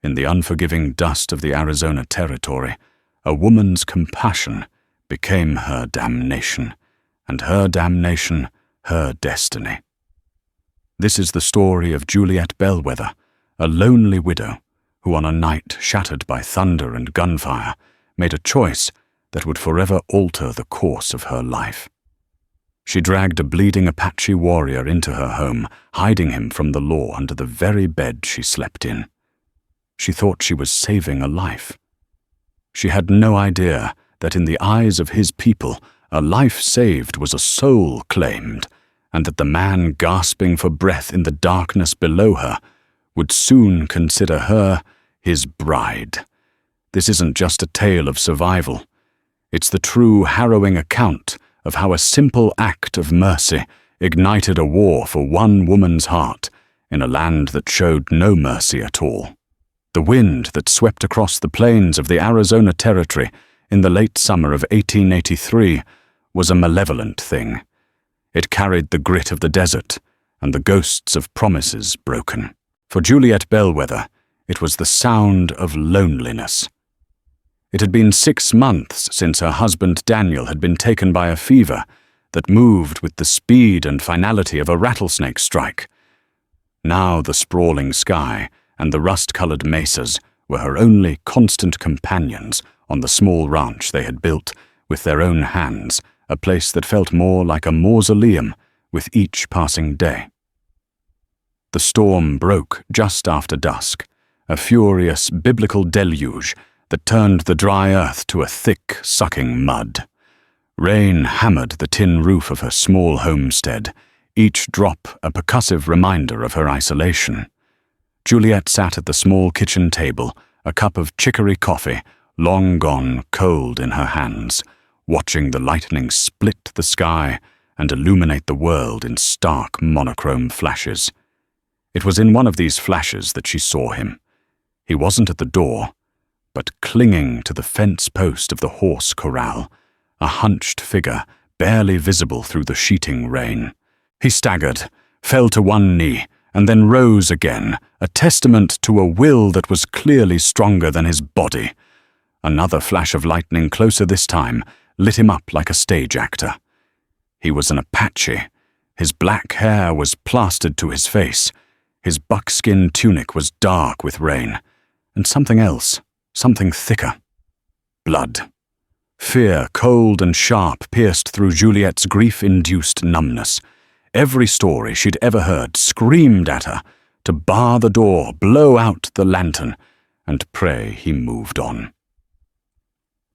In the unforgiving dust of the Arizona territory, a woman's compassion became her damnation, and her damnation her destiny. This is the story of Juliet Bellwether, a lonely widow who on a night shattered by thunder and gunfire made a choice that would forever alter the course of her life. She dragged a bleeding Apache warrior into her home, hiding him from the law under the very bed she slept in. She thought she was saving a life. She had no idea that in the eyes of his people, a life saved was a soul claimed, and that the man gasping for breath in the darkness below her would soon consider her his bride. This isn't just a tale of survival. It's the true harrowing account of how a simple act of mercy ignited a war for one woman's heart in a land that showed no mercy at all. The wind that swept across the plains of the Arizona Territory in the late summer of 1883 was a malevolent thing. It carried the grit of the desert and the ghosts of promises broken. For Juliet Bellwether, it was the sound of loneliness. It had been 6 months since her husband Daniel had been taken by a fever that moved with the speed and finality of a rattlesnake strike. Now the sprawling sky and the rust-colored mesas were her only constant companions on the small ranch they had built with their own hands, a place that felt more like a mausoleum with each passing day. The storm broke just after dusk, a furious biblical deluge that turned the dry earth to a thick, sucking mud. Rain hammered the tin roof of her small homestead, each drop a percussive reminder of her isolation. Juliet sat at the small kitchen table, a cup of chicory coffee, long gone cold in her hands, watching the lightning split the sky and illuminate the world in stark monochrome flashes. It was in one of these flashes that she saw him. He wasn't at the door, but clinging to the fence post of the horse corral, a hunched figure barely visible through the sheeting rain. He staggered, fell to one knee, and then rose again, a testament to a will that was clearly stronger than his body. Another flash of lightning, closer this time, lit him up like a stage actor. He was an Apache. His black hair was plastered to his face. His buckskin tunic was dark with rain. And something else, something thicker. Blood. Fear, cold and sharp, pierced through Juliet's grief-induced numbness. Every story she'd ever heard screamed at her to bar the door, blow out the lantern, and pray he moved on.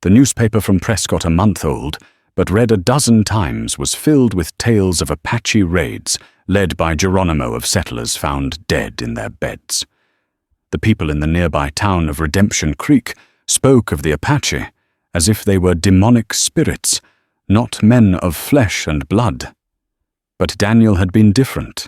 The newspaper from Prescott, a month old, but read a dozen times, was filled with tales of Apache raids led by Geronimo of settlers found dead in their beds. The people in the nearby town of Redemption Creek spoke of the Apache as if they were demonic spirits, not men of flesh and blood. But Daniel had been different.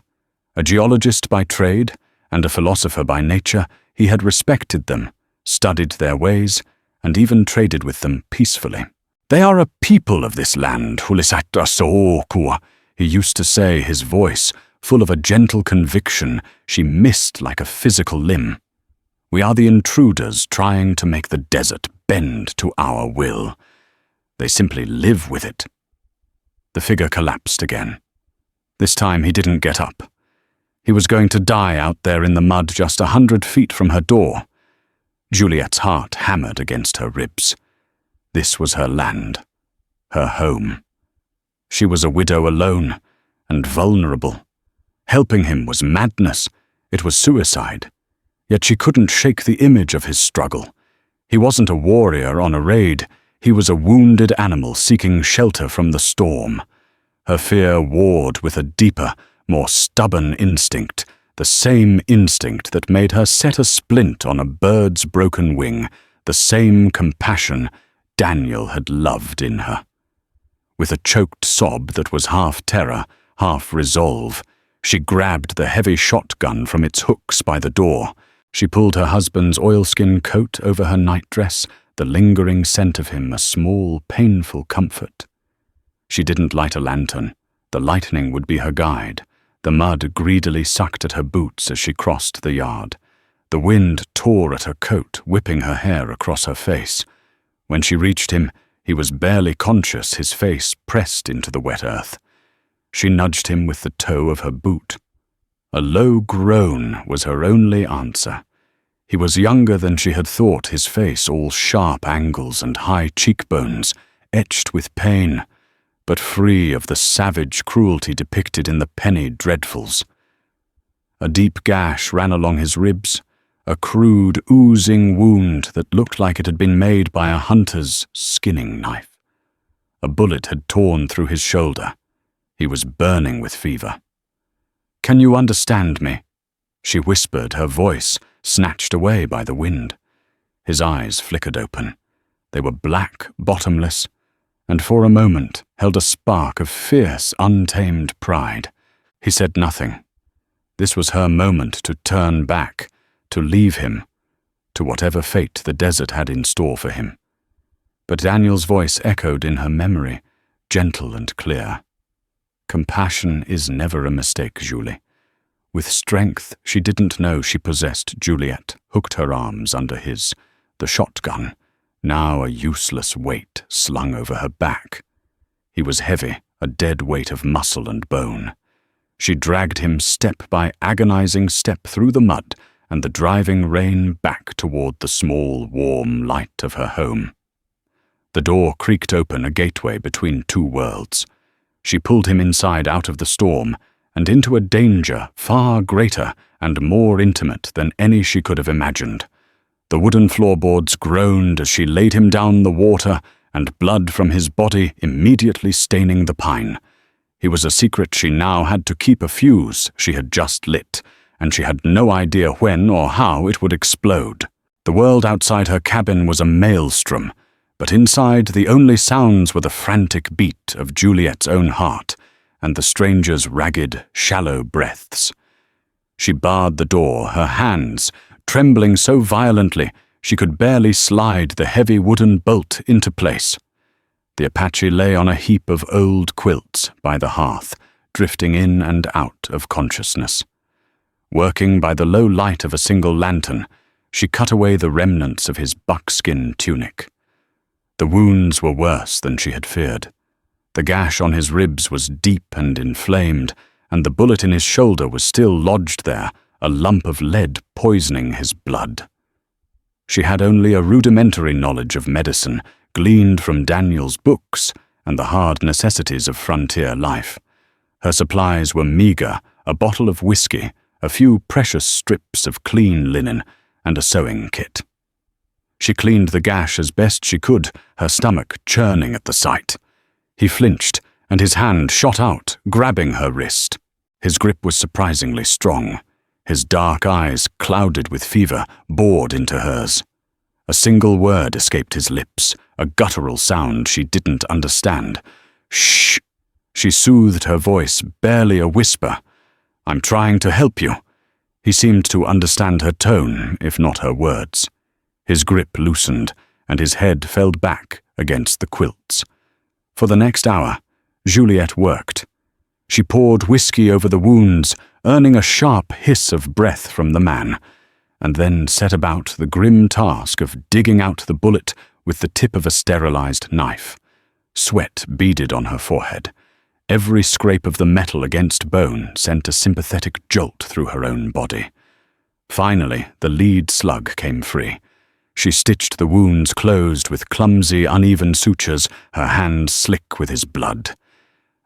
A geologist by trade and a philosopher by nature, he had respected them, studied their ways, and even traded with them peacefully. "They are a people of this land, Hulisatra Sookua," he used to say, his voice full of a gentle conviction she missed like a physical limb. "We are the intruders trying to make the desert bend to our will. They simply live with it." The figure collapsed again. This time he didn't get up. He was going to die out there in the mud just 100 feet from her door. Juliet's heart hammered against her ribs. This was her land, her home. She was a widow alone and vulnerable. Helping him was madness. It was suicide. Yet she couldn't shake the image of his struggle. He wasn't a warrior on a raid. He was a wounded animal seeking shelter from the storm. Her fear warred with a deeper, more stubborn instinct, the same instinct that made her set a splint on a bird's broken wing, the same compassion Daniel had loved in her. With a choked sob that was half terror, half resolve, she grabbed the heavy shotgun from its hooks by the door. She pulled her husband's oilskin coat over her nightdress, the lingering scent of him a small, painful comfort. She didn't light a lantern. The lightning would be her guide. The mud greedily sucked at her boots as she crossed the yard. The The wind tore at her coat, whipping her hair across her face. When she reached him, he was barely conscious, his face pressed into the wet earth. She nudged him with the toe of her boot. A low groan was her only answer. He was younger than she had thought, his face all sharp angles and high cheekbones, etched with pain, but free of the savage cruelty depicted in the penny dreadfuls. A deep gash ran along his ribs, a crude, oozing wound that looked like it had been made by a hunter's skinning knife. A bullet had torn through his shoulder. He was burning with fever. "Can you understand me?" she whispered, her voice snatched away by the wind. His eyes flickered open. They were black, bottomless, and for a moment held a spark of fierce, untamed pride. He said nothing. This was her moment to turn back, to leave him, to whatever fate the desert had in store for him. But Daniel's voice echoed in her memory, gentle and clear. "Compassion is never a mistake, Julie." With strength she didn't know she possessed, Juliet hooked her arms under his, the shotgun, now a useless weight slung over her back. He was heavy, a dead weight of muscle and bone. She dragged him step by agonizing step through the mud and the driving rain back toward the small, warm light of her home. The door creaked open, a gateway between two worlds. She pulled him inside out of the storm and into a danger far greater and more intimate than any she could have imagined. The wooden floorboards groaned as she laid him down the water, and blood from his body immediately staining the pine. He was a secret she now had to keep, a fuse she had just lit, and she had no idea when or how it would explode. The world outside her cabin was a maelstrom, but inside the only sounds were the frantic beat of Juliet's own heart and the stranger's ragged, shallow breaths. She barred the door, her hands trembling so violently she could barely slide the heavy wooden bolt into place. The Apache lay on a heap of old quilts by the hearth, drifting in and out of consciousness. Working by the low light of a single lantern, she cut away the remnants of his buckskin tunic. The wounds were worse than she had feared. The gash on his ribs was deep and inflamed, and the bullet in his shoulder was still lodged there, a lump of lead poisoning his blood. She had only a rudimentary knowledge of medicine, gleaned from Daniel's books and the hard necessities of frontier life. Her supplies were meager, a bottle of whiskey, a few precious strips of clean linen, and a sewing kit. She cleaned the gash as best she could, her stomach churning at the sight. He flinched, and his hand shot out, grabbing her wrist. His grip was surprisingly strong. His dark eyes, clouded with fever, bored into hers. A single word escaped his lips, a guttural sound she didn't understand. "Shh!" She soothed her voice, barely a whisper. "I'm trying to help you." He seemed to understand her tone, if not her words. His grip loosened, and his head fell back against the quilts. For the next hour, Juliet worked. She poured whiskey over the wounds, earning a sharp hiss of breath from the man, and then set about the grim task of digging out the bullet with the tip of a sterilized knife. Sweat beaded on her forehead. Every scrape of the metal against bone sent a sympathetic jolt through her own body. Finally, the lead slug came free. She stitched the wounds closed with clumsy, uneven sutures, her hands slick with his blood.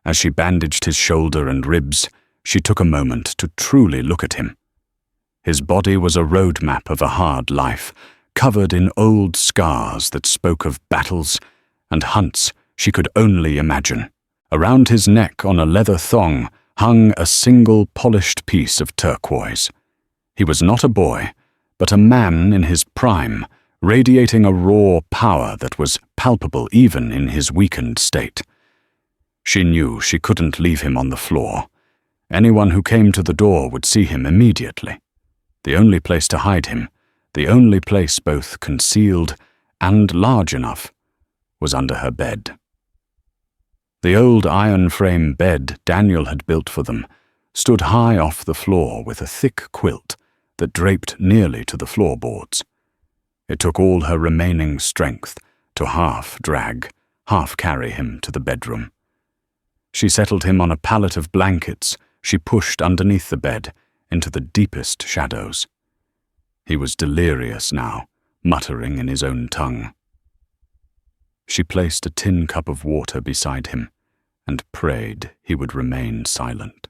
As she bandaged his shoulder and ribs, she took a moment to truly look at him. His body was a road map of a hard life, covered in old scars that spoke of battles and hunts she could only imagine. Around his neck on a leather thong hung a single polished piece of turquoise. He was not a boy, but a man in his prime, radiating a raw power that was palpable even in his weakened state. She knew she couldn't leave him on the floor. Anyone who came to the door would see him immediately. The only place to hide him, the only place both concealed and large enough, was under her bed. The old iron-frame bed Daniel had built for them stood high off the floor with a thick quilt, that draped nearly to the floorboards. It took all her remaining strength to half drag, half carry him to the bedroom. She settled him on a pallet of blankets she pushed underneath the bed into the deepest shadows. He was delirious now, muttering in his own tongue. She placed a tin cup of water beside him and prayed he would remain silent.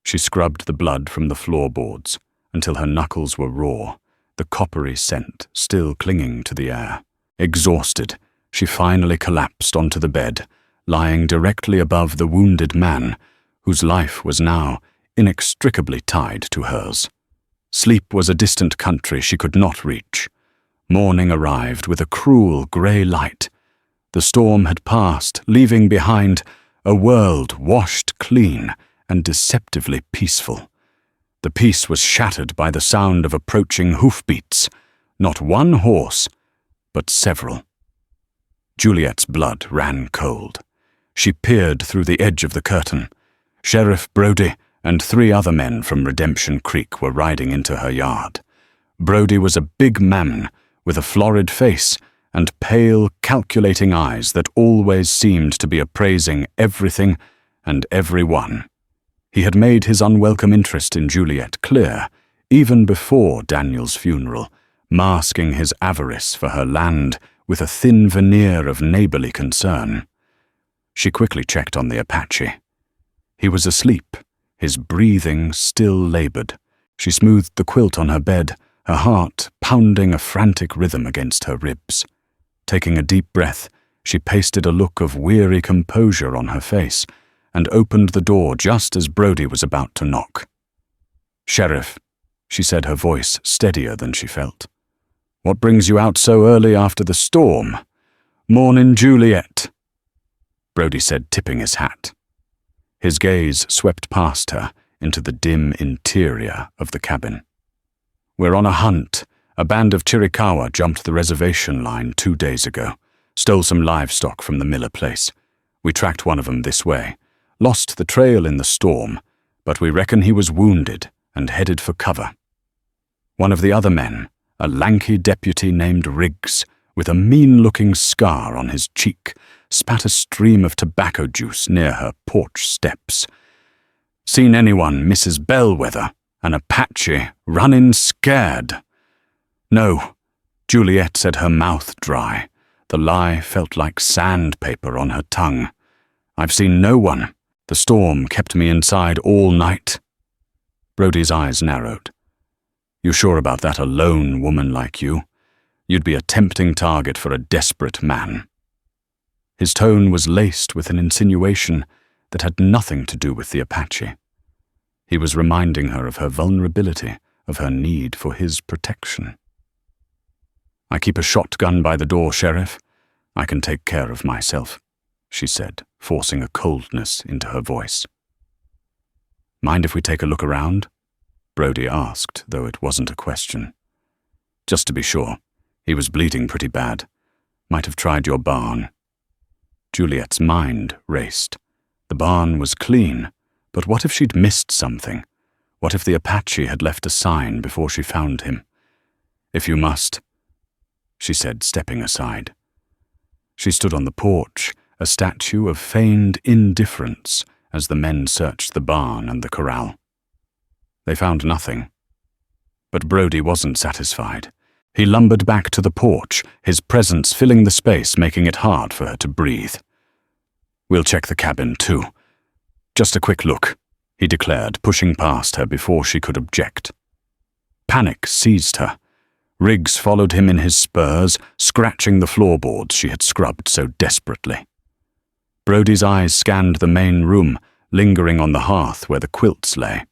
She scrubbed the blood from the floorboards until her knuckles were raw, the coppery scent still clinging to the air. Exhausted, she finally collapsed onto the bed, lying directly above the wounded man, whose life was now inextricably tied to hers. Sleep was a distant country she could not reach. Morning arrived with a cruel grey light. The storm had passed, leaving behind a world washed clean and deceptively peaceful. The peace was shattered by the sound of approaching hoofbeats, not one horse, but several. Juliet's blood ran cold. She peered through the edge of the curtain. Sheriff Broady and 3 other men from Redemption Creek were riding into her yard. Broady was a big man with a florid face and pale, calculating eyes that always seemed to be appraising everything and everyone. He had made his unwelcome interest in Juliet clear, even before Daniel's funeral, masking his avarice for her land with a thin veneer of neighborly concern. She quickly checked on the Apache. He was asleep, his breathing still labored. She smoothed the quilt on her bed, her heart pounding a frantic rhythm against her ribs. Taking a deep breath, she pasted a look of weary composure on her face and opened the door just as Broady was about to knock. "Sheriff," she said, her voice steadier than she felt. "What brings you out so early after the storm?" "Mornin', Juliet," Broady said, tipping his hat. His gaze swept past her into the dim interior of the cabin. "We're on a hunt. A band of Chiricahua jumped the reservation line 2 days ago, stole some livestock from the Miller place. We tracked one of them this way, lost the trail in the storm, but we reckon he was wounded and headed for cover." One of the other men, a lanky deputy named Riggs, with a mean-looking scar on his cheek, spat a stream of tobacco juice near her porch steps. "Seen anyone, Mrs. Bellwether, an Apache, runnin' scared?" "No," Juliet said, her mouth dry. The lie felt like sandpaper on her tongue. "I've seen no one. The storm kept me inside all night." Brody's eyes narrowed. "You sure about that, a lone woman like you? You'd be a tempting target for a desperate man." His tone was laced with an insinuation that had nothing to do with the Apache. He was reminding her of her vulnerability, of her need for his protection. "I keep a shotgun by the door, Sheriff. I can take care of myself," she said, forcing a coldness into her voice. "Mind if we take a look around?" Broady asked, though it wasn't a question. "Just to be sure. He was bleeding pretty bad. Might have tried your barn." Juliet's mind raced. The barn was clean, but what if she'd missed something? What if the Apache had left a sign before she found him? "If you must," she said, stepping aside. She stood on the porch, a statue of feigned indifference, as the men searched the barn and the corral. They found nothing. But Broady wasn't satisfied. He lumbered back to the porch, his presence filling the space, making it hard for her to breathe. "We'll check the cabin, too. Just a quick look," he declared, pushing past her before she could object. Panic seized her. Riggs followed him in his spurs, scratching the floorboards she had scrubbed so desperately. Brody's eyes scanned the main room, lingering on the hearth where the quilts lay.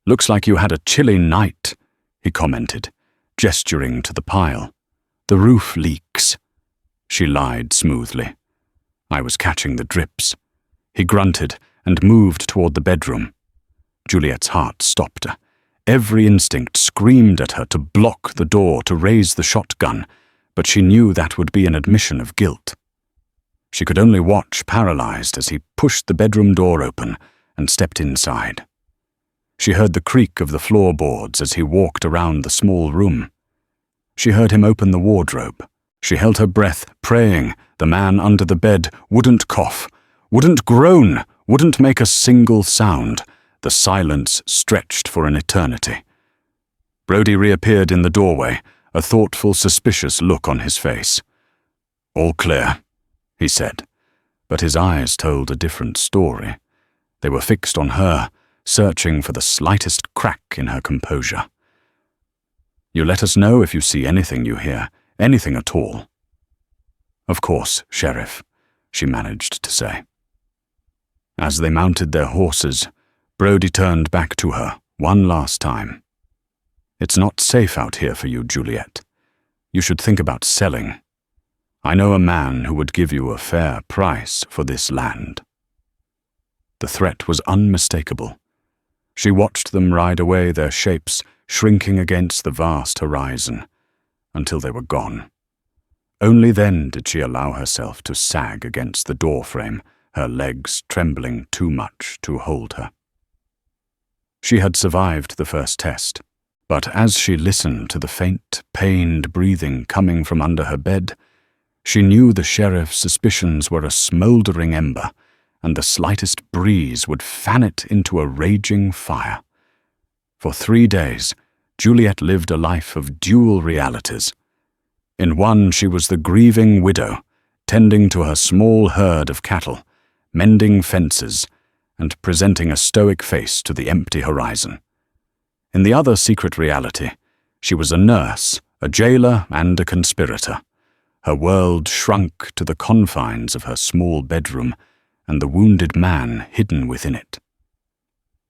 "Looks like you had a chilly night," he commented, gesturing to the pile. "The roof leaks." She lied smoothly. "I was catching the drips." He grunted and moved toward the bedroom. Juliet's heart stopped her. Every instinct screamed at her to block the door, to raise the shotgun, but she knew that would be an admission of guilt. She could only watch, paralyzed, as he pushed the bedroom door open and stepped inside. She heard the creak of the floorboards as he walked around the small room. She heard him open the wardrobe. She held her breath, praying the man under the bed wouldn't cough, wouldn't groan, wouldn't make a single sound. The silence stretched for an eternity. Broady reappeared in the doorway, a thoughtful, suspicious look on his face. "All clear," he said, but his eyes told a different story. They were fixed on her, searching for the slightest crack in her composure. "You let us know if you see anything you hear, anything at all." "Of course, Sheriff," she managed to say. As they mounted their horses, Broady turned back to her one last time. "It's not safe out here for you, Juliet. You should think about selling. I know a man who would give you a fair price for this land." The threat was unmistakable. She watched them ride away, their shapes shrinking against the vast horizon, until they were gone. Only then did she allow herself to sag against the doorframe, her legs trembling too much to hold her. She had survived the first test, but as she listened to the faint, pained breathing coming from under her bed, she knew the sheriff's suspicions were a smouldering ember, and the slightest breeze would fan it into a raging fire. For 3 days, Juliet lived a life of dual realities. In one, she was the grieving widow, tending to her small herd of cattle, mending fences, and presenting a stoic face to the empty horizon. In the other secret reality, she was a nurse, a jailer, and a conspirator. Her world shrunk to the confines of her small bedroom, and the wounded man hidden within it.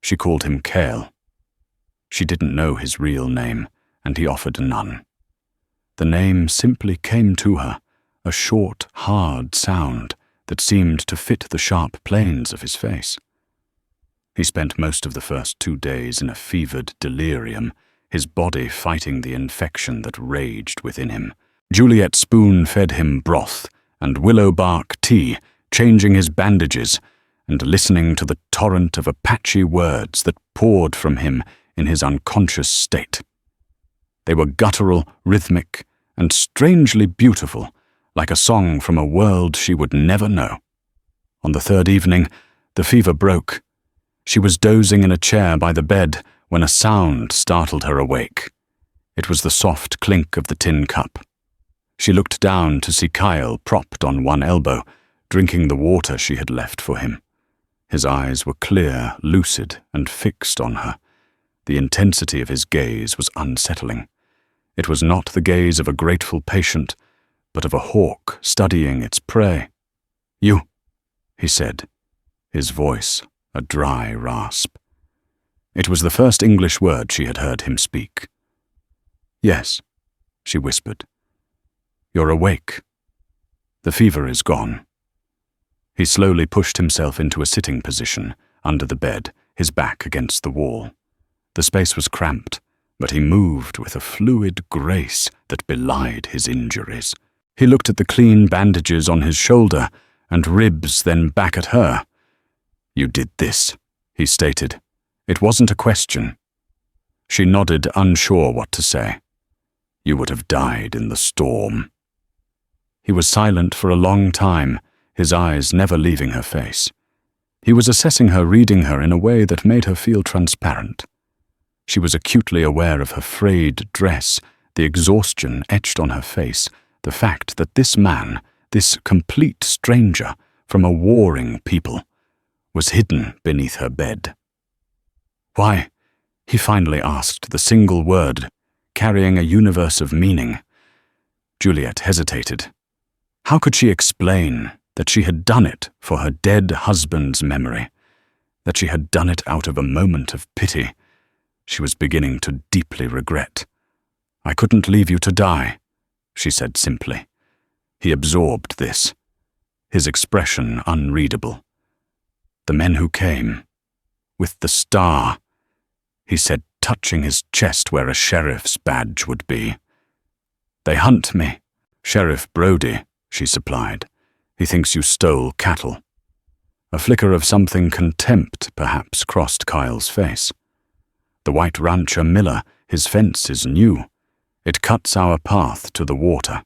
She called him Cale. She didn't know his real name, and he offered none. The name simply came to her, a short, hard sound that seemed to fit the sharp planes of his face. He spent most of the first 2 days in a fevered delirium, his body fighting the infection that raged within him. Juliet spoon-fed him broth and willow bark tea, changing his bandages and listening to the torrent of Apache words that poured from him in his unconscious state. They were guttural, rhythmic, and strangely beautiful, like a song from a world she would never know. On the 3rd evening, the fever broke. She was dozing in a chair by the bed when a sound startled her awake. It was the soft clink of the tin cup. She looked down to see Kyle propped on one elbow, drinking the water she had left for him. His eyes were clear, lucid, and fixed on her. The intensity of his gaze was unsettling. It was not the gaze of a grateful patient, but of a hawk studying its prey. "You," he said, his voice a dry rasp. It was the first English word she had heard him speak. "Yes," she whispered. "You're awake. The fever is gone." He slowly pushed himself into a sitting position under the bed, his back against the wall. The space was cramped, but he moved with a fluid grace that belied his injuries. He looked at the clean bandages on his shoulder and ribs, then back at her. "You did this," he stated. It wasn't a question. She nodded, unsure what to say. "You would have died in the storm." He was silent for a long time, his eyes never leaving her face. He was assessing her, reading her in a way that made her feel transparent. She was acutely aware of her frayed dress, the exhaustion etched on her face, the fact that this man, this complete stranger from a warring people, was hidden beneath her bed. "Why?" he finally asked, the single word carrying a universe of meaning. Juliet hesitated. How could she explain that she had done it for her dead husband's memory, that she had done it out of a moment of pity she was beginning to deeply regret? "I couldn't leave you to die," she said simply. He absorbed this, his expression unreadable. "The men who came, with the star," he said, touching his chest where a sheriff's badge would be. "They hunt me." "Sheriff Broady," she supplied. "He thinks you stole cattle." A flicker of something contempt, perhaps, crossed Kyle's face. The white rancher miller, his fence is new. It cuts our path to the water.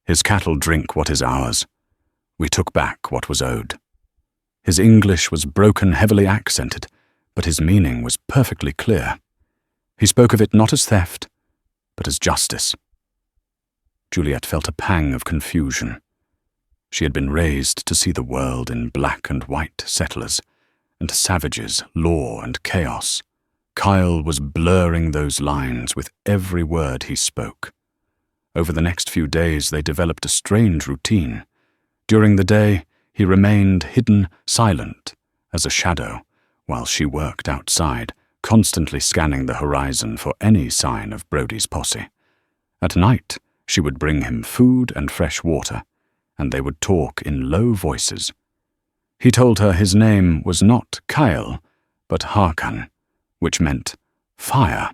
His cattle drink what is ours. We took back what was owed. His English was broken, heavily accented, but his meaning was perfectly clear. He spoke of it not as theft, but as justice. Juliet felt a pang of confusion. She had been raised to see the world in black and white settlers, and savages, law and chaos. Kyle was blurring those lines with every word he spoke. Over the next few days they developed a strange routine. During the day, he remained hidden, silent, as a shadow, while she worked outside, constantly scanning the horizon for any sign of Broady's posse. At night, she would bring him food and fresh water, and they would talk in low voices. He told her his name was not Kyle, but Harkan, which meant fire.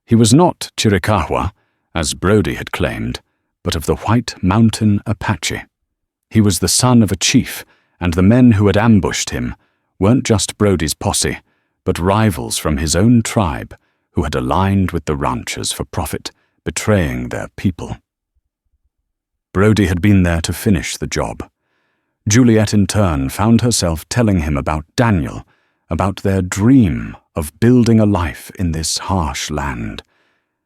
He was not Chiricahua, as Broady had claimed, but of the White Mountain Apache. He was the son of a chief, and the men who had ambushed him weren't just Broady's posse, but rivals from his own tribe who had aligned with the ranchers for profit, betraying their people. Broady had been there to finish the job. Juliet in turn found herself telling him about Daniel, about their dream of building a life in this harsh land,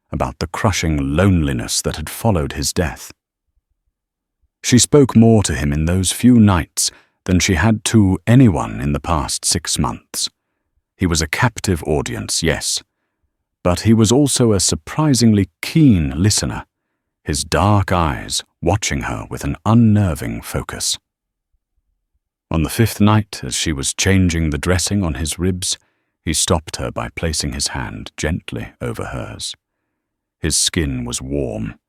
about the crushing loneliness that had followed his death. She spoke more to him in those few nights than she had to anyone in the past 6 months. He was a captive audience, yes, but he was also a surprisingly keen listener, his dark eyes watching her with an unnerving focus. On the 5th night, as she was changing the dressing on his ribs, he stopped her by placing his hand gently over hers. His skin was warm,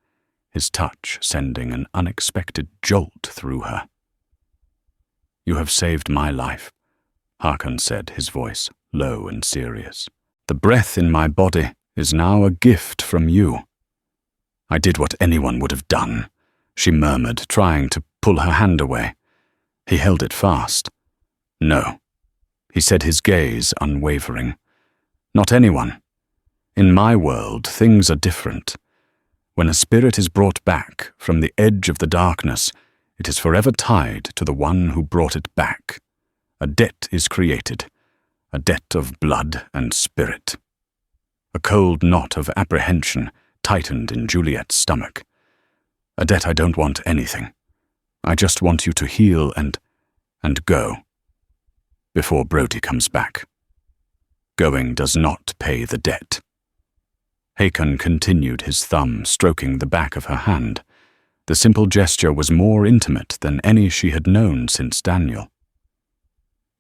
his touch sending an unexpected jolt through her. "You have saved my life," Harkan said, his voice low and serious. "The breath in my body is now a gift from you." "I did what anyone would have done," she murmured, trying to pull her hand away. He held it fast. "No," he said, his gaze unwavering. "Not anyone. In my world, things are different. When a spirit is brought back from the edge of the darkness, it is forever tied to the one who brought it back. A debt is created, a debt of blood and spirit." A cold knot of apprehension tightened in Juliet's stomach. "A debt I don't want anything. I just want you to heal and go, before Broady comes back. Going does not pay the debt." Hakon continued, his thumb stroking the back of her hand. The simple gesture was more intimate than any she had known since Daniel.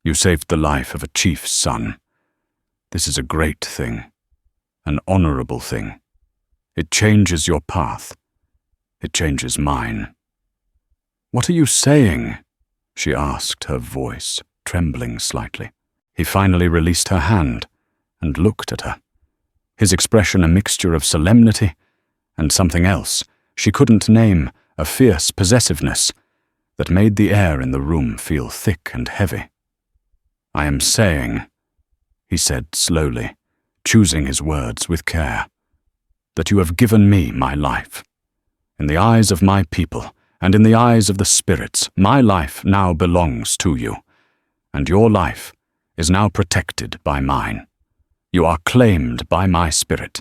"You saved the life of a chief's son. This is a great thing, an honorable thing. It changes your path. It changes mine." "What are you saying?" she asked, her voice trembling slightly. He finally released her hand and looked at her, his expression a mixture of solemnity and something else she couldn't name, a fierce possessiveness that made the air in the room feel thick and heavy. "I am saying," he said slowly, choosing his words with care, "that you have given me my life. In the eyes of my people, and in the eyes of the spirits, my life now belongs to you, and your life is now protected by mine. You are claimed by my spirit.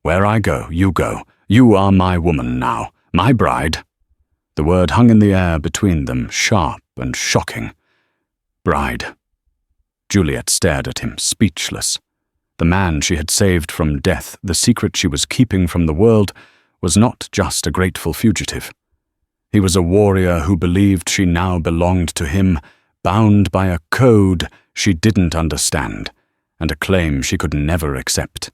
Where I go. You are my woman now, my bride." The word hung in the air between them, sharp and shocking. Bride. Juliet stared at him, speechless. The man she had saved from death, the secret she was keeping from the world, was not just a grateful fugitive. He was a warrior who believed she now belonged to him, bound by a code she didn't understand, and a claim she could never accept.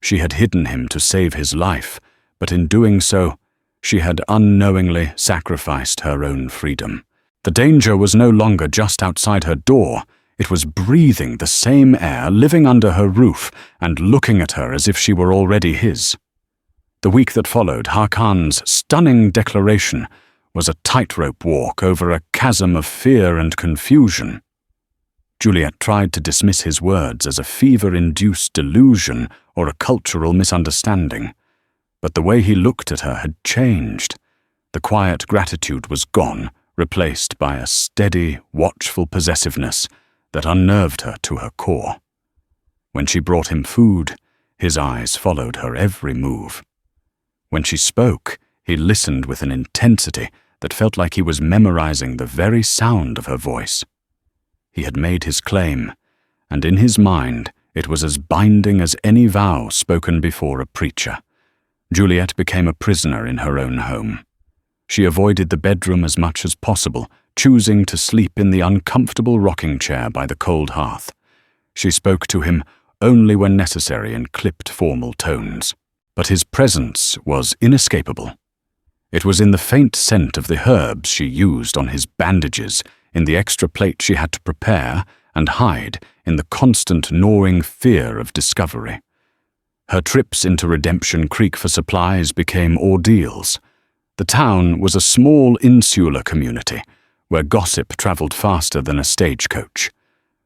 She had hidden him to save his life, but in doing so, she had unknowingly sacrificed her own freedom. The danger was no longer just outside her door. It was breathing the same air, living under her roof, and looking at her as if she were already his. The week that followed, Harkan's stunning declaration was a tightrope walk over a chasm of fear and confusion. Juliet tried to dismiss his words as a fever-induced delusion or a cultural misunderstanding. But the way he looked at her had changed. The quiet gratitude was gone, replaced by a steady, watchful possessiveness that unnerved her to her core. When she brought him food, his eyes followed her every move. When she spoke, he listened with an intensity that felt like he was memorizing the very sound of her voice. He had made his claim, and in his mind it was as binding as any vow spoken before a preacher. Juliet became a prisoner in her own home. She avoided the bedroom as much as possible, choosing to sleep in the uncomfortable rocking chair by the cold hearth. She spoke to him only when necessary in clipped formal tones, but his presence was inescapable. It was in the faint scent of the herbs she used on his bandages, in the extra plate she had to prepare and hide, in the constant gnawing fear of discovery. Her trips into Redemption Creek for supplies became ordeals. The town was a small insular community, where gossip traveled faster than a stagecoach.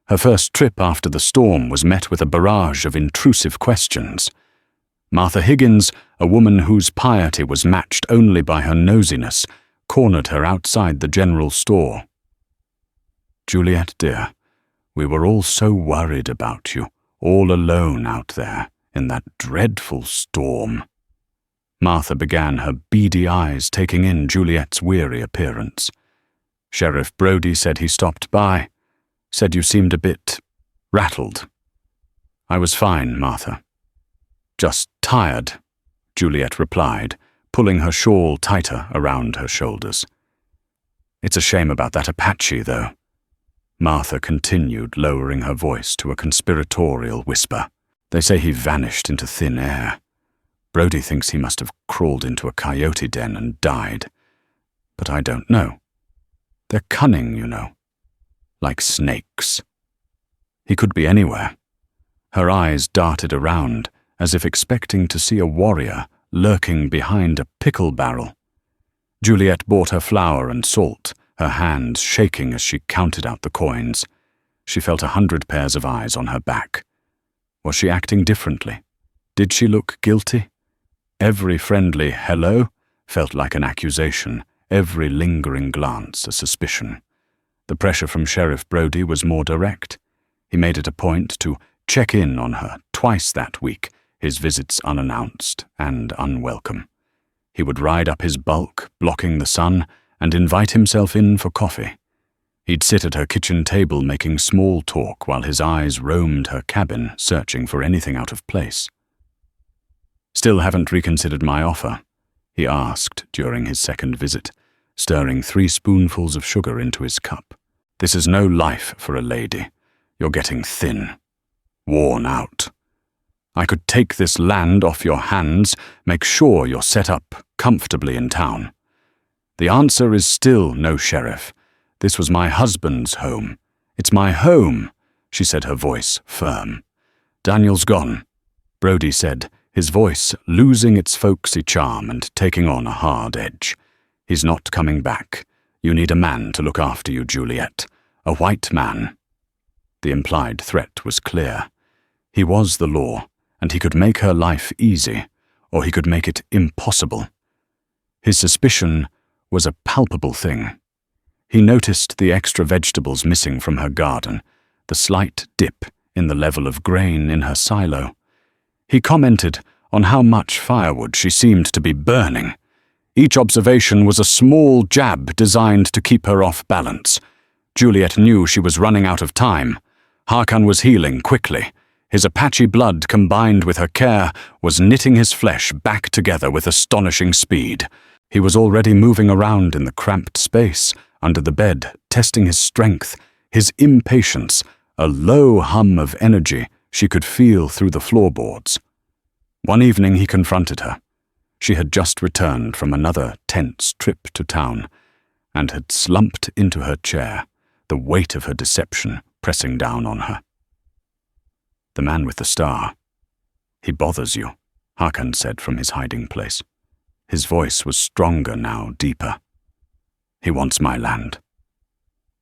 Her first trip after the storm was met with a barrage of intrusive questions. Martha Higgins, a woman whose piety was matched only by her nosiness, cornered her outside the general store. "Juliet, dear, we were all so worried about you, all alone out there in that dreadful storm." Martha began, her beady eyes taking in Juliet's weary appearance. "Sheriff Broady said he stopped by. Said you seemed a bit rattled." "I was fine, Martha." "Just tired," Juliet replied, pulling her shawl tighter around her shoulders. "It's a shame about that Apache, though," Martha continued, lowering her voice to a conspiratorial whisper. "They say he vanished into thin air. Broady thinks he must have crawled into a coyote den and died. But I don't know. They're cunning, you know. Like snakes. He could be anywhere." Her eyes darted around, as if expecting to see a warrior lurking behind a pickle barrel. Juliet bought her flour and salt, her hands shaking as she counted out the coins. She felt 100 pairs of eyes on her back. Was she acting differently? Did she look guilty? Every friendly hello felt like an accusation, every lingering glance a suspicion. The pressure from Sheriff Broady was more direct. He made it a point to check in on her twice that week, his visits unannounced and unwelcome. He would ride up his bulk, blocking the sun, and invite himself in for coffee. He'd sit at her kitchen table making small talk while his eyes roamed her cabin, searching for anything out of place. "Still haven't reconsidered my offer?" he asked during his second visit, stirring 3 spoonfuls of sugar into his cup. "This is no life for a lady. You're getting thin. Worn out. I could take this land off your hands, make sure you're set up comfortably in town. The answer is still no, Sheriff. This was my husband's home. It's my home," she said, her voice firm. "Daniel's gone," Broady said, his voice losing its folksy charm and taking on a hard edge. "He's not coming back. You need a man to look after you, Juliet. A white man." The implied threat was clear. He was the law, and he could make her life easy, or he could make it impossible. His suspicion was a palpable thing. He noticed the extra vegetables missing from her garden, the slight dip in the level of grain in her silo. He commented on how much firewood she seemed to be burning. Each observation was a small jab designed to keep her off balance. Juliet knew she was running out of time. Hakan was healing quickly. His Apache blood combined with her care was knitting his flesh back together with astonishing speed. He was already moving around in the cramped space, under the bed, testing his strength, his impatience, a low hum of energy she could feel through the floorboards. One evening he confronted her. She had just returned from another tense trip to town, and had slumped into her chair, the weight of her deception pressing down on her. "The man with the star. He bothers you," Hakan said from his hiding place. His voice was stronger now, deeper. "He wants my land."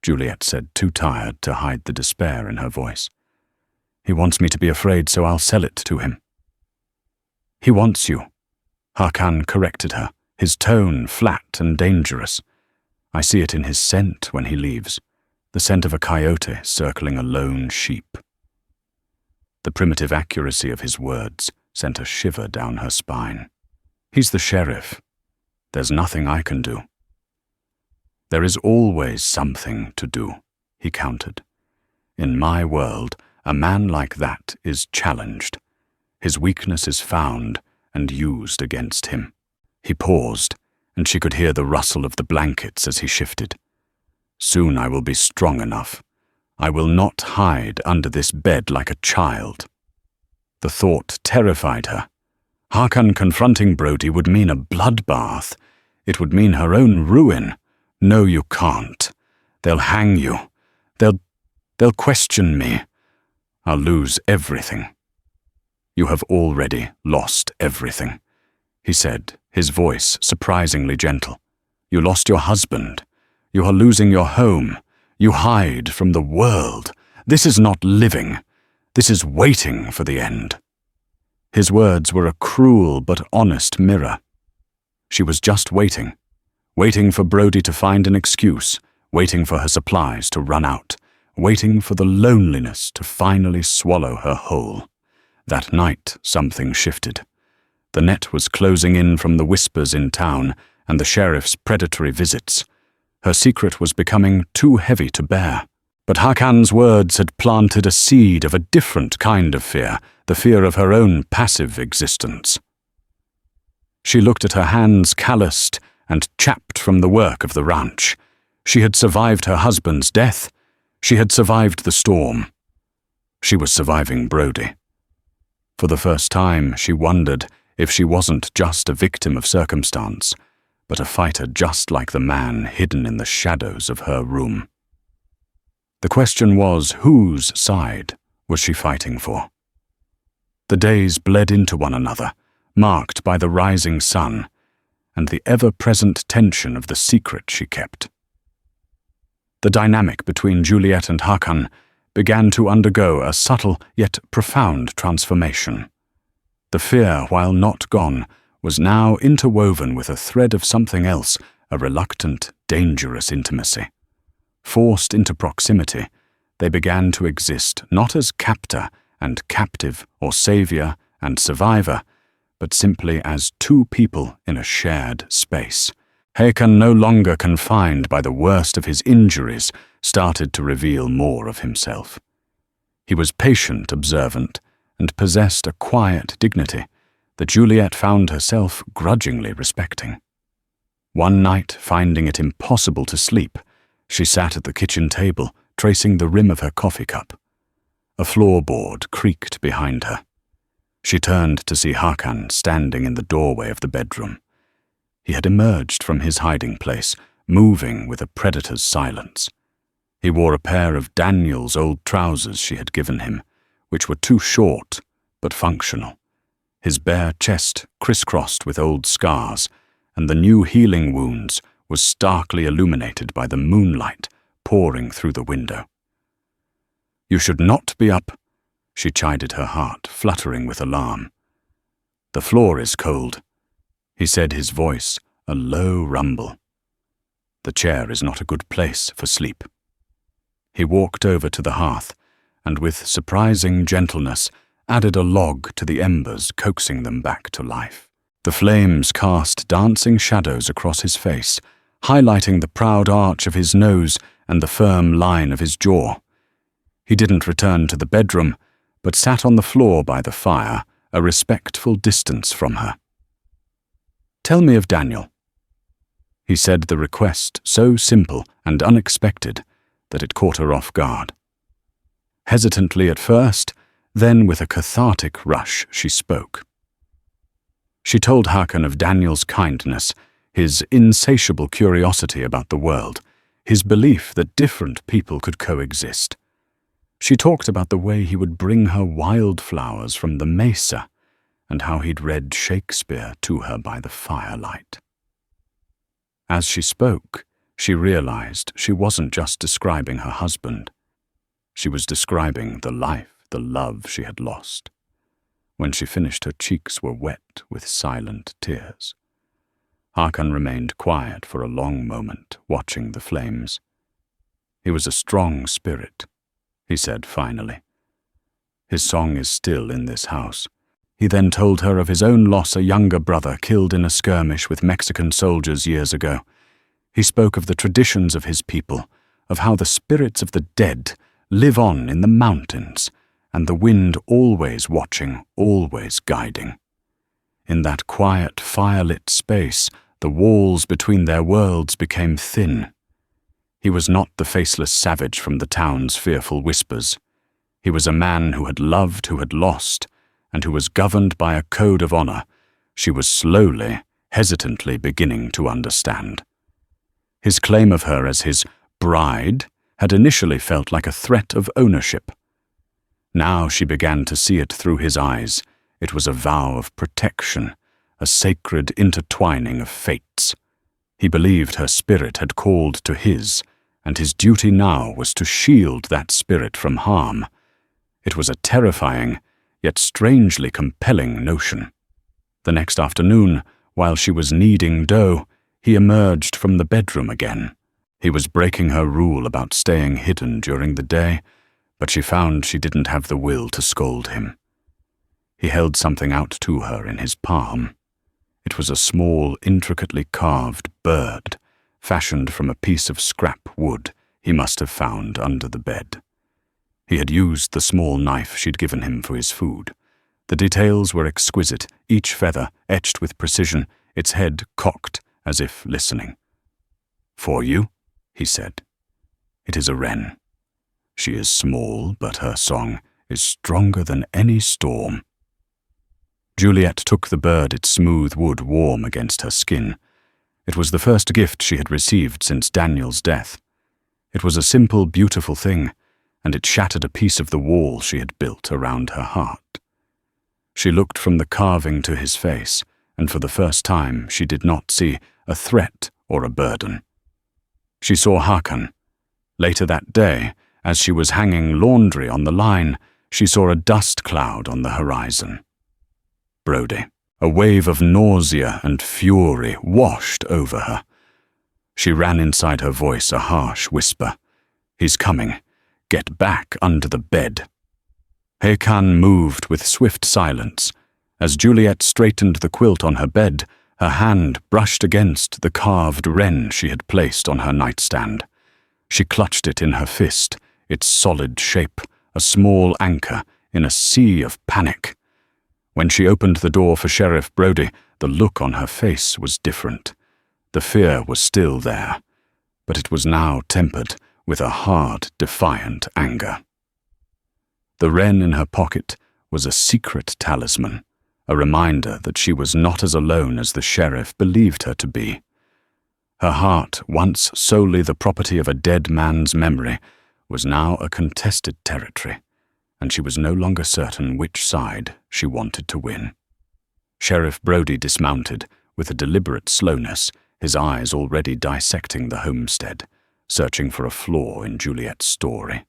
Juliet said, too tired to hide the despair in her voice. "He wants me to be afraid, so I'll sell it to him." "He wants you," Hakan corrected her, his tone flat and dangerous. "I see it in his scent when he leaves, the scent of a coyote circling a lone sheep." The primitive accuracy of his words sent a shiver down her spine. "He's the sheriff. There's nothing I can do." "There is always something to do," he countered. "In my world, a man like that is challenged. His weakness is found and used against him." He paused, and she could hear the rustle of the blankets as he shifted. "Soon I will be strong enough. I will not hide under this bed like a child." The thought terrified her. Hakan confronting Broady would mean a bloodbath. It would mean her own ruin. "No, you can't. They'll hang you. They'll question me. I'll lose everything." "You have already lost everything," he said, his voice surprisingly gentle. "You lost your husband. You are losing your home. You hide from the world. This is not living. This is waiting for the end." His words were a cruel but honest mirror. She was just waiting for Broady to find an excuse, waiting for her supplies to run out, waiting for the loneliness to finally swallow her whole. That night, something shifted. The net was closing in from the whispers in town and the sheriff's predatory visits. Her secret was becoming too heavy to bear. But Hakan's words had planted a seed of a different kind of fear, the fear of her own passive existence. She looked at her hands calloused and chapped from the work of the ranch. She had survived her husband's death. She had survived the storm. She was surviving Broady. For the first time, she wondered if she wasn't just a victim of circumstance, but a fighter just like the man hidden in the shadows of her room. The question was, whose side was she fighting for? The days bled into one another, marked by the rising sun and the ever-present tension of the secret she kept. The dynamic between Juliet and Hakan began to undergo a subtle yet profound transformation. The fear, while not gone, was now interwoven with a thread of something else, a reluctant, dangerous intimacy. Forced into proximity, they began to exist not as captor and captive or savior and survivor, but simply as two people in a shared space. Hakan, no longer confined by the worst of his injuries, started to reveal more of himself. He was patient, observant, and possessed a quiet dignity that Juliet found herself grudgingly respecting. One night, finding it impossible to sleep, she sat at the kitchen table, tracing the rim of her coffee cup. A floorboard creaked behind her. She turned to see Hakan standing in the doorway of the bedroom. He had emerged from his hiding place, moving with a predator's silence. He wore a pair of Daniel's old trousers she had given him, which were too short but functional. His bare chest crisscrossed with old scars, and the new healing wounds was starkly illuminated by the moonlight pouring through the window. "You should not be up," she chided, her heart fluttering with alarm. "The floor is cold," he said, his voice a low rumble. "The chair is not a good place for sleep." He walked over to the hearth and with surprising gentleness added a log to the embers, coaxing them back to life. The flames cast dancing shadows across his face, highlighting the proud arch of his nose and the firm line of his jaw. He didn't return to the bedroom, but sat on the floor by the fire, a respectful distance from her. "Tell me of Daniel." He said the request so simple and unexpected that it caught her off guard. Hesitantly at first, then with a cathartic rush she spoke. She told Hakan of Daniel's kindness, his insatiable curiosity about the world, his belief that different people could coexist. She talked about the way he would bring her wildflowers from the mesa and how he'd read Shakespeare to her by the firelight. As she spoke, She realized she wasn't just describing her husband. She was describing the life, the love she had lost. When she finished, her cheeks were wet with silent tears. Hakan remained quiet for a long moment, watching the flames. "He was a strong spirit," he said finally. "His song is still in this house." He then told her of his own loss, a younger brother killed in a skirmish with Mexican soldiers years ago. He spoke of the traditions of his people, of how the spirits of the dead live on in the mountains, and the wind always watching, always guiding. In that quiet, firelit space, the walls between their worlds became thin. He was not the faceless savage from the town's fearful whispers. He was a man who had loved, who had lost, and who was governed by a code of honor she was slowly, hesitantly beginning to understand. His claim of her as his bride had initially felt like a threat of ownership. Now she began to see it through his eyes. It was a vow of protection, a sacred intertwining of fates. He believed her spirit had called to his, and his duty now was to shield that spirit from harm. It was a terrifying, yet strangely compelling notion. The next afternoon, while she was kneading dough, he emerged from the bedroom again. He was breaking her rule about staying hidden during the day, but she found she didn't have the will to scold him. He held something out to her in his palm. It was a small, intricately carved bird, fashioned from a piece of scrap wood he must have found under the bed. He had used the small knife she'd given him for his food. The details were exquisite, each feather etched with precision, its head cocked as if listening. "For you," he said. "It is a wren. She is small, but her song is stronger than any storm." Juliet took the bird, its smooth wood warm against her skin. It was the first gift she had received since Daniel's death. It was a simple, beautiful thing, and it shattered a piece of the wall she had built around her heart. She looked from the carving to his face, and for the first time she did not see a threat or a burden. She saw Hakan. Later that day, as she was hanging laundry on the line, she saw a dust cloud on the horizon. Broady. A wave of nausea and fury washed over her. She ran inside her voice, a harsh whisper. "He's coming. Get back under the bed." Hakan moved with swift silence. As Juliet straightened the quilt on her bed, her hand brushed against the carved wren she had placed on her nightstand. She clutched it in her fist, its solid shape, a small anchor in a sea of panic. When she opened the door for Sheriff Broady, the look on her face was different. The fear was still there, but it was now tempered with a hard, defiant anger. The wren in her pocket was a secret talisman, a reminder that she was not as alone as the sheriff believed her to be. Her heart, once solely the property of a dead man's memory, was now a contested territory, and she was no longer certain which side she wanted to win. Sheriff Broady dismounted with a deliberate slowness, his eyes already dissecting the homestead, searching for a flaw in Juliet's story.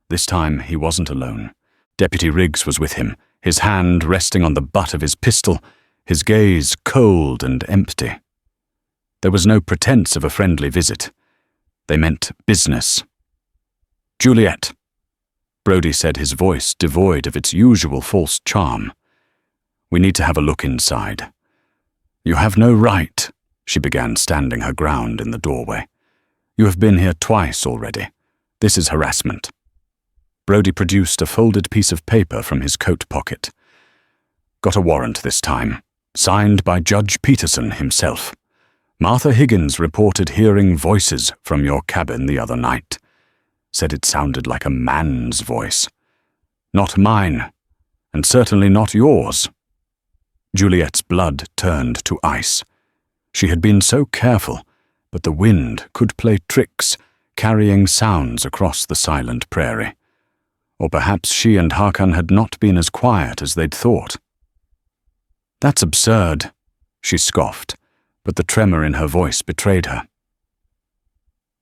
This time he wasn't alone. Deputy Riggs was with him, his hand resting on the butt of his pistol, his gaze cold and empty. There was no pretense of a friendly visit. They meant business. "Juliet," Broady said, his voice devoid of its usual false charm. "We need to have a look inside." "You have no right," she began, standing her ground in the doorway. "You have been here twice already. This is harassment." Broady produced a folded piece of paper from his coat pocket. "Got a warrant this time, signed by Judge Peterson himself. Martha Higgins reported hearing voices from your cabin the other night. Said it sounded like a man's voice. Not mine, and certainly not yours." Juliet's blood turned to ice. She had been so careful, but the wind could play tricks, carrying sounds across the silent prairie. Or perhaps she and Hakan had not been as quiet as they'd thought. "That's absurd," she scoffed, but the tremor in her voice betrayed her.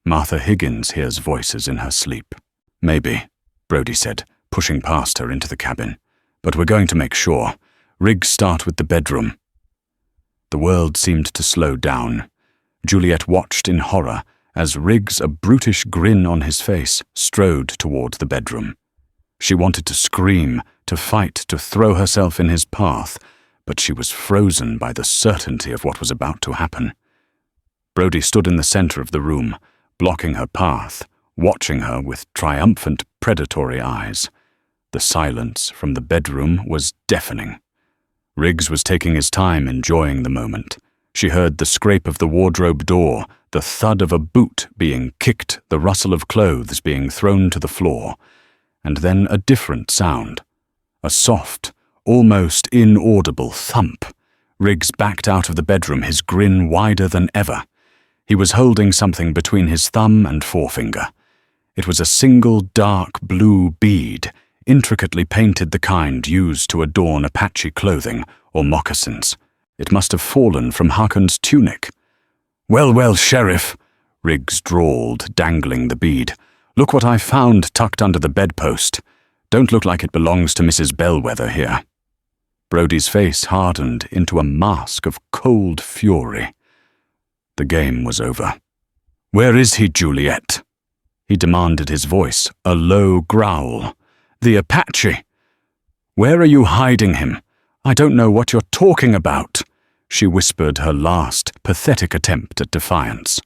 Martha Higgins hears voices in her sleep. Maybe, Broady said, pushing past her into the cabin. But we're going to make sure. Riggs, start with the bedroom. The world seemed to slow down. Juliet watched in horror as Riggs, a brutish grin on his face, strode toward the bedroom. She wanted to scream, to fight, to throw herself in his path, but she was frozen by the certainty of what was about to happen. Broady stood in the center of the room, blocking her path, watching her with triumphant, predatory eyes. The silence from the bedroom was deafening. Riggs was taking his time, enjoying the moment. She heard the scrape of the wardrobe door, the thud of a boot being kicked, the rustle of clothes being thrown to the floor, and then a different sound. A soft, almost inaudible thump. Riggs backed out of the bedroom, his grin wider than ever. He was holding something between his thumb and forefinger. It was a single dark blue bead, intricately painted, the kind used to adorn Apache clothing or moccasins. It must have fallen from Hakon's tunic. Well, Sheriff," Riggs drawled, dangling the bead. "Look what I found tucked under the bedpost. Don't look like it belongs to Mrs. Bellwether here." Broady's face hardened into a mask of cold fury. The game was over. "Where is he, Juliet?" he demanded, his voice a low growl. "The Apache. Where are you hiding him? I don't know what you're talking about," she whispered, her last, pathetic attempt at defiance.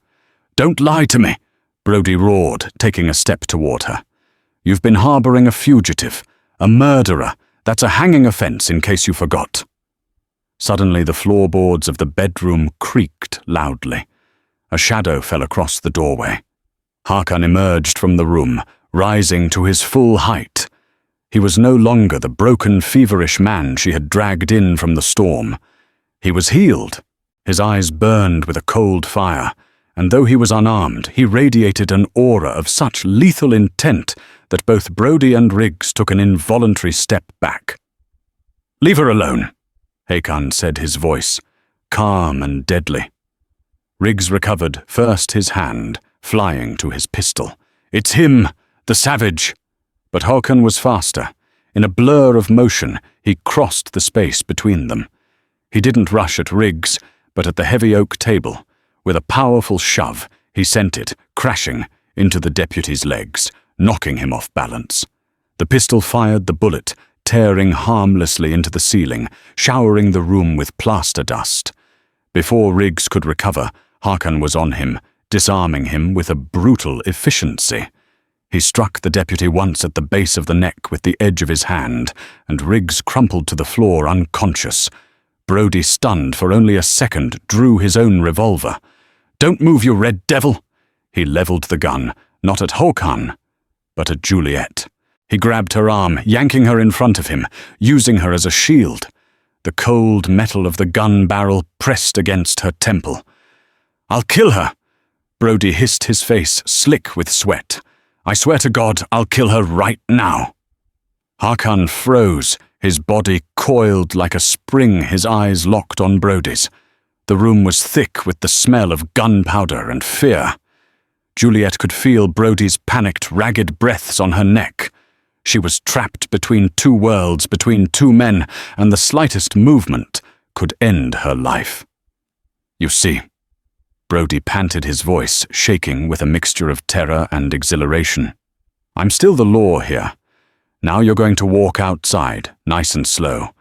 "Don't lie to me," Broady roared, taking a step toward her. "You've been harboring a fugitive, a murderer. That's a hanging offense, in case you forgot." Suddenly the floorboards of the bedroom creaked loudly. A shadow fell across the doorway. Hakon emerged from the room, rising to his full height. He was no longer the broken, feverish man she had dragged in from the storm. He was healed. His eyes burned with a cold fire, and though he was unarmed, he radiated an aura of such lethal intent that both Broady and Riggs took an involuntary step back. "Leave her alone," Hakon said, his voice calm and deadly. Riggs recovered first his hand, flying to his pistol. "It's him, the savage!" But Hakon was faster. In a blur of motion, he crossed the space between them. He didn't rush at Riggs, but at the heavy oak table. With a powerful shove, he sent it, crashing, into the deputy's legs, knocking him off balance. The pistol fired the bullet, tearing harmlessly into the ceiling, showering the room with plaster dust. Before Riggs could recover, Hakon was on him, disarming him with a brutal efficiency. He struck the deputy once at the base of the neck with the edge of his hand, and Riggs crumpled to the floor unconscious. Broady, stunned for only a second, drew his own revolver. "Don't move, you red devil!" He leveled the gun, not at Hakon, but at Juliet. He grabbed her arm, yanking her in front of him, using her as a shield. The cold metal of the gun barrel pressed against her temple. "I'll kill her!" Broady hissed, his face slick with sweat. "I swear to God, I'll kill her right now." Hakon froze, his body coiled like a spring, his eyes locked on Broady's. The room was thick with the smell of gunpowder and fear. Juliet could feel Broady's panicked, ragged breaths on her neck. She was trapped between two worlds, between two men, and the slightest movement could end her life. "You see," Broady panted, his voice shaking with a mixture of terror and exhilaration, "I'm still the law here. Now you're going to walk outside, nice and slow.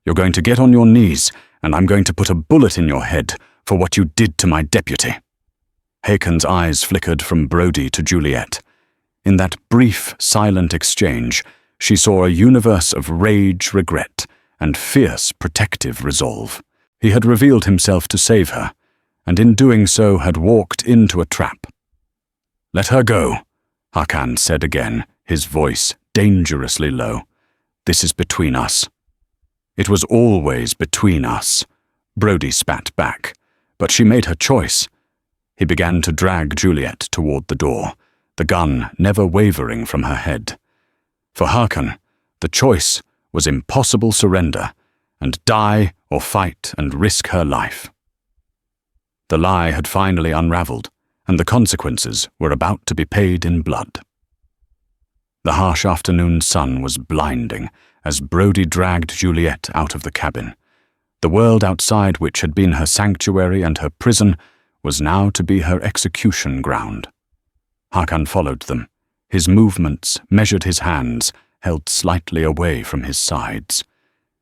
You're going to get on your knees, and I'm going to put a bullet in your head for what you did to my deputy." Hakon's eyes flickered from Broady to Juliet. In that brief, silent exchange, she saw a universe of rage, regret, and fierce, protective resolve. He had revealed himself to save her, and in doing so had walked into a trap. "Let her go," Hakon said again, his voice dangerously low. "This is between us." "It was always between us," Broady spat back, "but she made her choice." He began to drag Juliet toward the door, the gun never wavering from her head. For Hakon, the choice was impossible surrender, and die or fight and risk her life. The lie had finally unraveled, and the consequences were about to be paid in blood. The harsh afternoon sun was blinding as Broady dragged Juliet out of the cabin. The world outside, which had been her sanctuary and her prison, was now to be her execution ground. Hakan followed them. His movements measured his hands, held slightly away from his sides.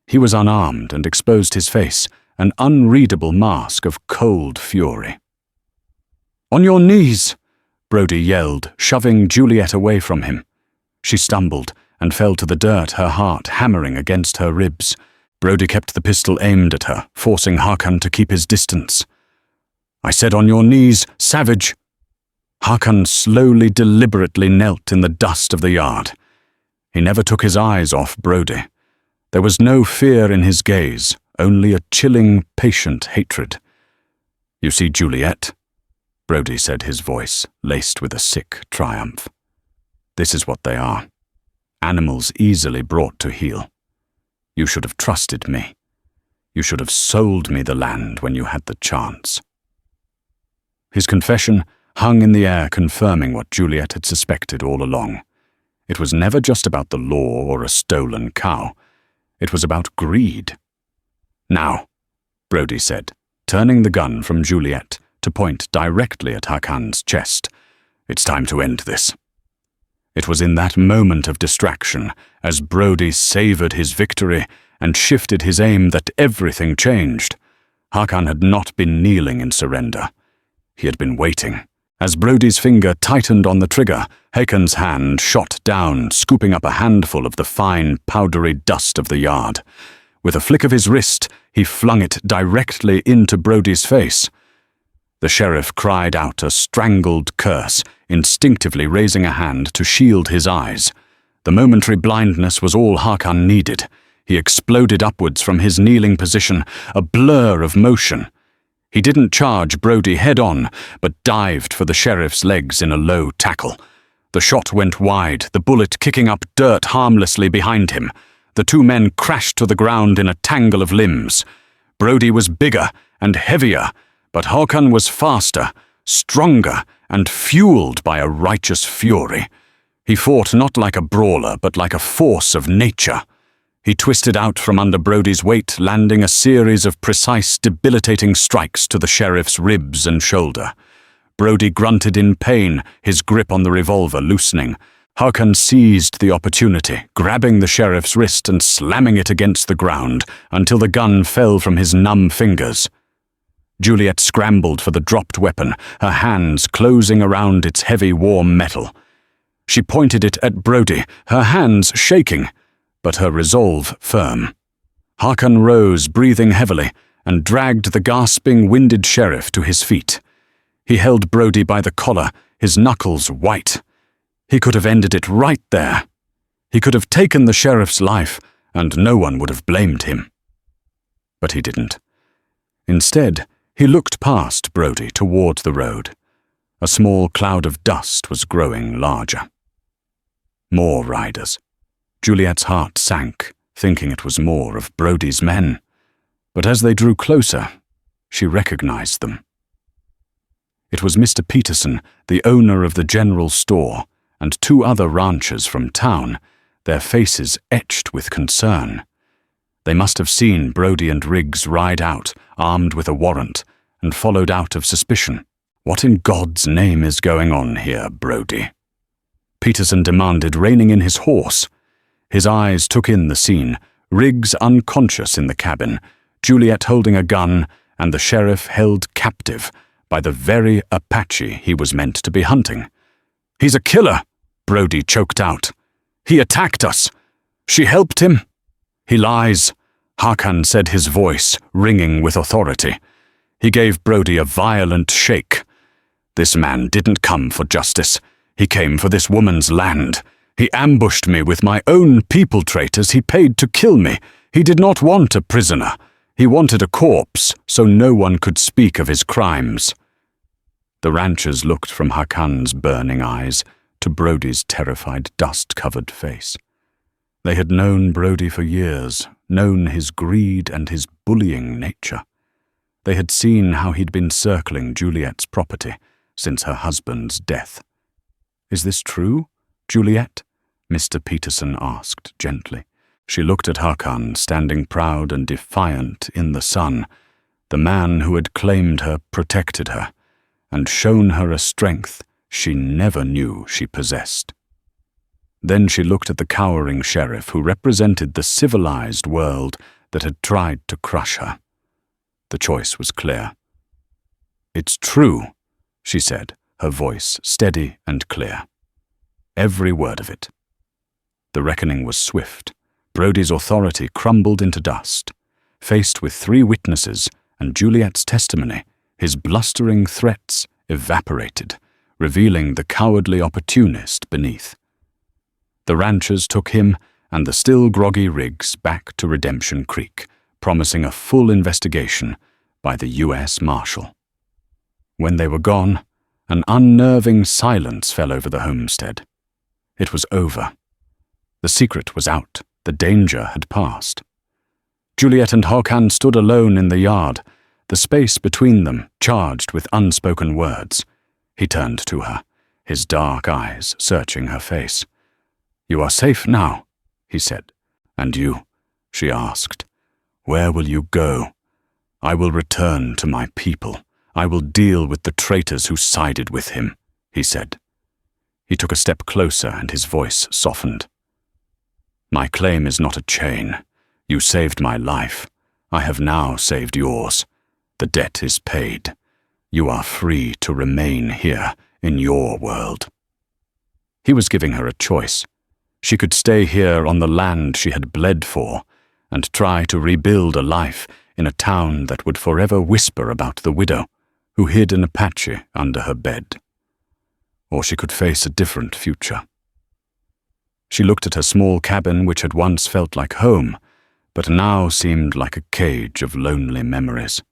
He was unarmed and exposed his face, an unreadable mask of cold fury. "On your knees!" Broady yelled, shoving Juliet away from him. She stumbled and fell to the dirt, her heart hammering against her ribs. Broady kept the pistol aimed at her, forcing Hakan to keep his distance. "I said on your knees, savage!" Hakan slowly, deliberately knelt in the dust of the yard. He never took his eyes off Broady. There was no fear in his gaze, only a chilling, patient hatred. "You see, Juliet," Broady said, his voice laced with a sick triumph. "This is what they are. Animals easily brought to heel. You should have trusted me. You should have sold me the land when you had the chance." His confession hung in the air, confirming what Juliet had suspected all along. It was never just about the law or a stolen cow. It was about greed. "Now," Broady said, turning the gun from Juliet to point directly at Hakan's chest, "it's time to end this." It was in that moment of distraction, as Broady savoured his victory and shifted his aim, that everything changed. Hakan had not been kneeling in surrender. He had been waiting. As Broady's finger tightened on the trigger, Hakan's hand shot down, scooping up a handful of the fine, powdery dust of the yard. With a flick of his wrist, he flung it directly into Broady's face. The sheriff cried out a strangled curse, instinctively raising a hand to shield his eyes. The momentary blindness was all Hakan needed. He exploded upwards from his kneeling position, a blur of motion. He didn't charge Broady head-on, but dived for the sheriff's legs in a low tackle. The shot went wide, the bullet kicking up dirt harmlessly behind him. The two men crashed to the ground in a tangle of limbs. Broady was bigger and heavier, but Hakan was faster, stronger, and fueled by a righteous fury. He fought not like a brawler, but like a force of nature. He twisted out from under Broady's weight, landing a series of precise, debilitating strikes to the sheriff's ribs and shoulder. Broady grunted in pain, his grip on the revolver loosening. Hakan seized the opportunity, grabbing the sheriff's wrist and slamming it against the ground until the gun fell from his numb fingers. Juliet scrambled for the dropped weapon, her hands closing around its heavy, warm metal. She pointed it at Broady, her hands shaking, but her resolve firm. Hakan rose, breathing heavily, and dragged the gasping, winded sheriff to his feet. He held Broady by the collar, his knuckles white. He could have ended it right there. He could have taken the sheriff's life, and no one would have blamed him. But he didn't. Instead, he looked past Broady toward the road. A small cloud of dust was growing larger. More riders. Juliet's heart sank, thinking it was more of Broady's men. But as they drew closer, she recognized them. It was Mr. Peterson, the owner of the general store, and two other ranchers from town, their faces etched with concern. They must have seen Broady and Riggs ride out, armed with a warrant, and followed out of suspicion. "What in God's name is going on here, Broady?" Peterson demanded, reining in his horse. His eyes took in the scene, Riggs unconscious in the cabin, Juliet holding a gun, and the sheriff held captive by the very Apache he was meant to be hunting. "He's a killer," Broady choked out. "He attacked us. She helped him." "He lies," Hakan said, his voice ringing with authority. He gave Broady a violent shake. "This man didn't come for justice. He came for this woman's land. He ambushed me with my own people traitors he paid to kill me. He did not want a prisoner. He wanted a corpse, so no one could speak of his crimes." The ranchers looked from Hakan's burning eyes to Broady's terrified, dust-covered face. They had known Broady for years, known his greed and his bullying nature. They had seen how he'd been circling Juliet's property, since her husband's death. "Is this true, Juliet?" Mr. Peterson asked gently. She looked at Hakan, standing proud and defiant in the sun. The man who had claimed her protected her, and shown her a strength she never knew she possessed. Then she looked at the cowering sheriff who represented the civilized world that had tried to crush her. The choice was clear. "It's true," she said, her voice steady and clear. Every word of it. The reckoning was swift. Broady's authority crumbled into dust. Faced with 3 witnesses and Juliet's testimony, his blustering threats evaporated, revealing the cowardly opportunist beneath. The ranchers took him and the still groggy Riggs back to Redemption Creek, promising a full investigation by the U.S. Marshal. When they were gone, an unnerving silence fell over the homestead. It was over. The secret was out. The danger had passed. Juliet and Hakan stood alone in the yard, the space between them charged with unspoken words. He turned to her, his dark eyes searching her face. "You are safe now," he said. "And you?" she asked. "Where will you go?" "I will return to my people. I will deal with the traitors who sided with him," he said. He took a step closer and his voice softened. "My claim is not a chain. You saved my life. I have now saved yours. The debt is paid. You are free to remain here in your world." He was giving her a choice. She could stay here on the land she had bled for and try to rebuild a life in a town that would forever whisper about the widow who hid an Apache under her bed. Or she could face a different future. She looked at her small cabin, which had once felt like home, but now seemed like a cage of lonely memories.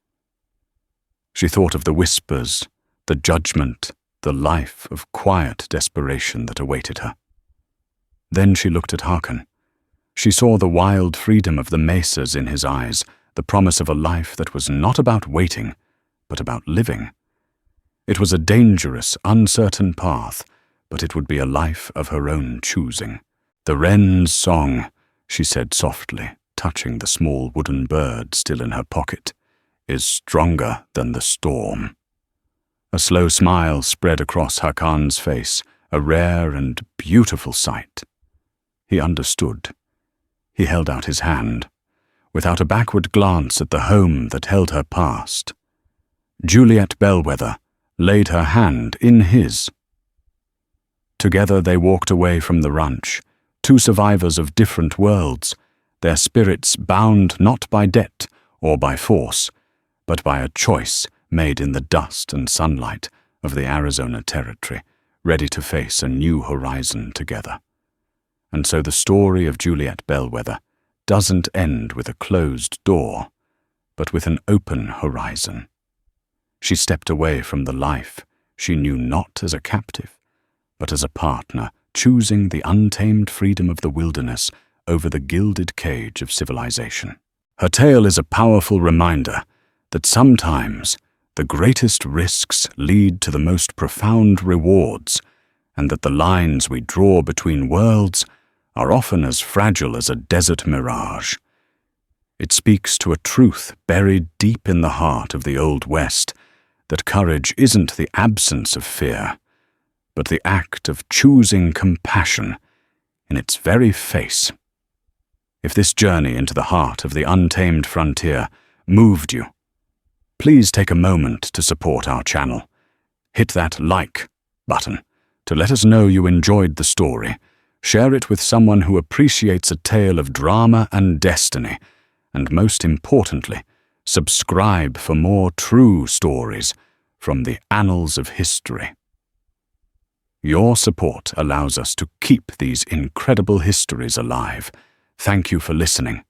She thought of the whispers, the judgment, the life of quiet desperation that awaited her. Then she looked at Hakan. She saw the wild freedom of the mesas in his eyes, the promise of a life that was not about waiting, but about living. It was a dangerous, uncertain path, but it would be a life of her own choosing. "The wren's song," she said softly, touching the small wooden bird still in her pocket, "is stronger than the storm." A slow smile spread across Hakan's face, a rare and beautiful sight. He understood. He held out his hand, without a backward glance at the home that held her past. Juliet Bellwether laid her hand in his. Together they walked away from the ranch, 2 survivors of different worlds, their spirits bound not by debt or by force, but by a choice made in the dust and sunlight of the Arizona Territory, ready to face a new horizon together. And so the story of Juliet Bellwether doesn't end with a closed door, but with an open horizon. She stepped away from the life she knew not as a captive, but as a partner, choosing the untamed freedom of the wilderness over the gilded cage of civilization. Her tale is a powerful reminder that sometimes the greatest risks lead to the most profound rewards, and that the lines we draw between worlds are often as fragile as a desert mirage. It speaks to a truth buried deep in the heart of the Old West, that courage isn't the absence of fear, but the act of choosing compassion in its very face. If this journey into the heart of the untamed frontier moved you, please take a moment to support our channel. Hit that like button to let us know you enjoyed the story. Share it with someone who appreciates a tale of drama and destiny, and most importantly, subscribe for more true stories from the annals of history. Your support allows us to keep these incredible histories alive. Thank you for listening.